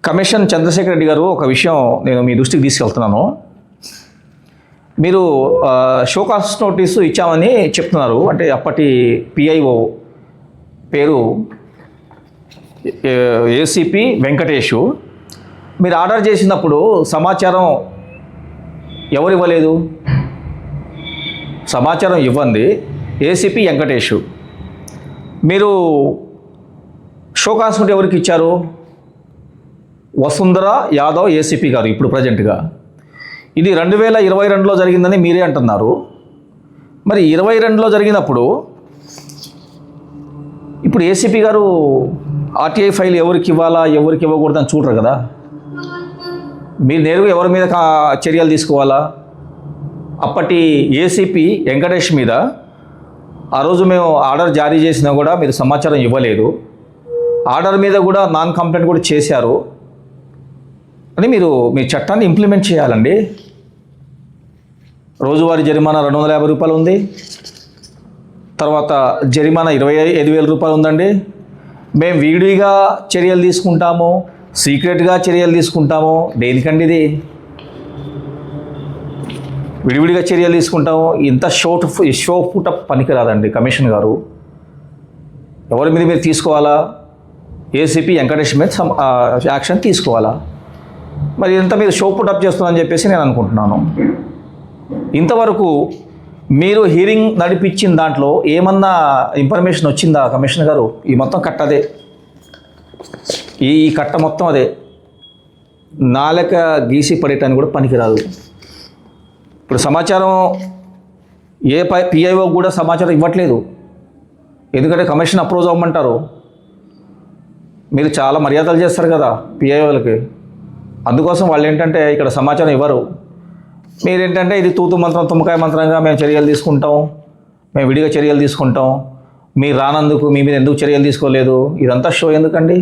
Commission Chandrasekhar Reddy గారు ఒక విషయం నేను మీ దృష్టికి తీసుకెళ్తున్నాను. మీరు షోకాస్ నోటీసు ఇచ్చామని చెప్తున్నారు. అంటే అప్పటి పిఐఓ పేరు ఏసీపీ వెంకటేషు. మీరు ఆర్డర్ చేసినప్పుడు సమాచారం ఎవరు ఇవ్వలేదు? సమాచారం ఇవ్వండి ఏసీపీ వెంకటేషు. మీరు షోకాస్ నోట్ ఎవరికి ఇచ్చారు? వసుంధర యాదవ్ ఏసీపీ గారు ఇప్పుడు ప్రజెంట్గా. ఇది 2022లో జరిగిందని మీరే అంటున్నారు. మరి 22లో జరిగినప్పుడు ఇప్పుడు ఏసీపీ గారు ఆర్టీఐ ఫైల్ ఎవరికి ఇవ్వాలా ఎవరికి ఇవ్వకూడదని చూడరు కదా. మీరు నేరుగా ఎవరి మీద చర్యలు తీసుకోవాలా? అప్పటి ఏసీపీ వెంకటేష్ మీద ఆ రోజు మేము ఆర్డర్ జారీ చేసినా కూడా మీరు సమాచారం ఇవ్వలేదు. ఆర్డర్ మీద కూడా నాన్ కంప్లైంట్ కూడా చేశారు అని మీరు మీ చట్టాన్ని ఇంప్లిమెంట్ చేయాలండి. రోజువారీ జరిమానా 250 రూపాయలు ఉంది. తర్వాత జరిమానా 25,000 రూపాయలు ఉందండి. మేము విడిగా చర్యలు తీసుకుంటాము, సీక్రెట్గా చర్యలు తీసుకుంటాము. దేనికండి ఇది? విడివిడిగా చర్యలు తీసుకుంటాము. ఇంత షో పుటప్ పనికిరాదండి. కమిషన్ గారు ఎవరి మీద మీరు తీసుకోవాలా? ఏసీపీ వెంకటేష్ మీద యాక్షన్ తీసుకోవాలా? మరి ఇంత మీరు షో పుటప్ చేస్తున్నారని చెప్పేసి నేను అనుకుంటున్నాను. ఇంతవరకు మీరు హీరింగ్ నడిపించిన దాంట్లో ఏమన్నా ఇన్ఫర్మేషన్ వచ్చిందా కమిషనర్ గారు? ఈ మొత్తం కట్ట అదే, ఈ కట్ట మొత్తం అదే. నాలక గీసి పడేయటానికి కూడా పనికిరాదు. ఇప్పుడు సమాచారం ఏ పిఐఓ కూడా సమాచారం ఇవ్వట్లేదు. ఎందుకంటే కమిషన్ అప్రూవ్ అవ్వమంటారు. మీరు చాలా మర్యాదలు చేస్తారు కదా పిఐఓలకి. అందుకోసం వాళ్ళు ఏంటంటే ఇక్కడ సమాచారం ఇవ్వరు. మీరేంటంటే ఇది తూతు మంత్రం తుమ్మకాయ మంత్రంగా మేము చర్యలు తీసుకుంటాం, మేము విడిగా చర్యలు తీసుకుంటాం, మీరు రానందుకు మీ మీద ఎందుకు చర్యలు తీసుకోలేదు, ఇదంతా షో ఎందుకండి?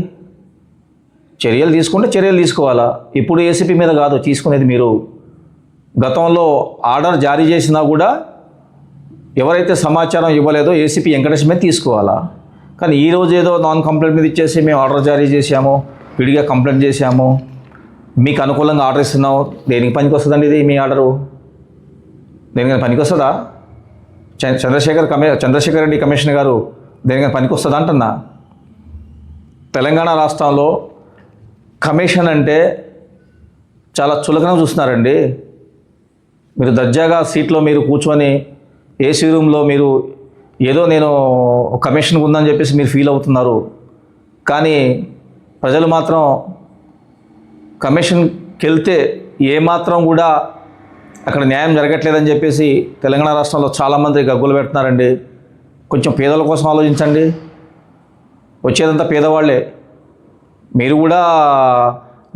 చర్యలు తీసుకుంటే చర్యలు తీసుకోవాలా. ఇప్పుడు ఏసీపీ మీద కాదు తీసుకునేది మీరు. గతంలో ఆర్డర్ జారీ చేసినా కూడా ఎవరైతే సమాచారం ఇవ్వలేదో ఏసీపీ వెంకటేష్ మీద తీసుకోవాలా. కానీ ఈరోజు ఏదో నాన్ కంప్లైంట్ మీద ఇచ్చేసి మేము ఆర్డర్ జారీ చేసాము, విడిగా కంప్లైంట్ చేసాము, మీకు అనుకూలంగా ఆర్డర్ ఇస్తున్నాం. దేనికి పనికి వస్తుందండి ఇది? మీ ఆర్డరు దేనికైనా పనికి వస్తుందా? చంద్రశేఖర్ రెడ్డి కమిషనర్ గారు దేనికైనా పనికి వస్తుందా అంటున్నా. తెలంగాణ రాష్ట్రంలో కమిషన్ అంటే చాలా చులకన చూస్తున్నారండి. మీరు దర్జాగా సీట్లో మీరు కూర్చొని ఏసీ రూమ్లో మీరు ఏదో నేను కమిషన్ ఉందని చెప్పేసి మీరు ఫీల్ అవుతున్నారు. కానీ ప్రజలు మాత్రం కమిషన్కి వెళ్తే ఏమాత్రం కూడా అక్కడ న్యాయం జరగట్లేదని చెప్పేసి తెలంగాణ రాష్ట్రంలో చాలామంది గగ్గులు పెడుతున్నారండి. కొంచెం పేదల కోసం ఆలోచించండి. వచ్చేదంతా పేదవాళ్లే. మీరు కూడా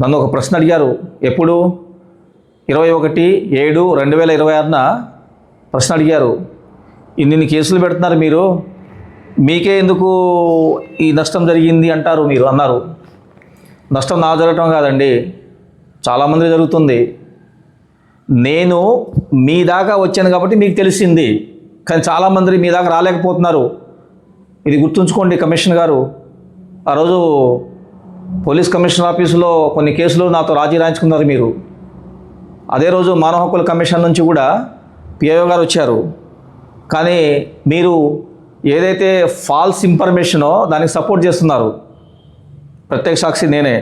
నన్ను ఒక ప్రశ్న అడిగారు. ఎప్పుడు? 21/7/2026న ప్రశ్న అడిగారు. ఇన్ని కేసులు పెడుతున్నారు మీరు, మీకే ఎందుకు ఈ నష్టం జరిగింది అంటారు మీరు అన్నారు. నష్టం నా జరగటం కాదండి, చాలామంది జరుగుతుంది. నేను మీ దాకా వచ్చాను కాబట్టి మీకు తెలిసింది, కానీ చాలామంది మీ దాకా రాలేకపోతున్నారు. ఇది గుర్తుంచుకోండి కమిషనర్ గారు. ఆ రోజు పోలీస్ కమిషనర్ ఆఫీసులో కొన్ని కేసులు నాతో రాజీ రాయించుకున్నారు మీరు. అదే రోజు మానవ హక్కుల కమిషన్ నుంచి కూడా పిఐఓ గారు వచ్చారు. కానీ మీరు ఏదైతే ఫాల్స్ ఇన్ఫర్మేషనో దానికి సపోర్ట్ చేస్తున్నారు. ప్రత్యక్ష సాక్షి నేనే.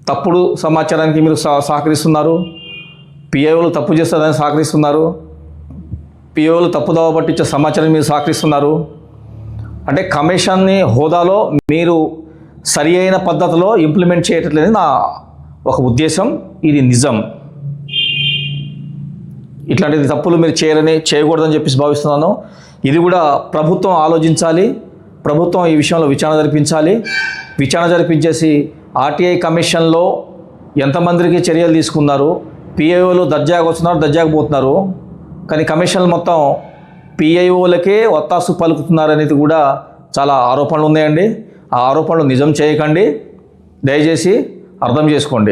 తప్పుడు సమాచారానికి మీరు సహకరిస్తున్నారు. పిఐఓలు తప్పు చేస్తారని సహకరిస్తున్నారు. పిఐఓలు తప్పుదోవ పట్టించే సమాచారాన్ని మీరు సహకరిస్తున్నారు. అంటే కమిషన్ని హోదాలో మీరు సరి అయిన పద్ధతిలో ఇంప్లిమెంట్ చేయట్లేదు నా ఒక ఉద్దేశం. ఇది నిజం. ఇట్లాంటిది తప్పులు మీరు చేయకూడదని చెప్పేసి భావిస్తున్నాను. ఇది కూడా ప్రభుత్వం ఆలోచించాలి. ప్రభుత్వం ఈ విషయంలో విచారణ జరిపించాలి. విచారణ జరిపించేసి ఆర్టీఐ కమిషన్లో ఎంతమందికి చర్యలు తీసుకున్నారు, పిఐఓలు దర్జాగా వస్తున్నారు, దర్జాగా పోతున్నారు, కానీ కమిషన్లు మొత్తం పిఐఓలకే ఒత్తాసు పలుకుతున్నారనేది కూడా చాలా ఆరోపణలు ఉన్నాయండి. ఆ ఆరోపణలు నిజం చేయకండి. దయచేసి అర్థం చేసుకోండి.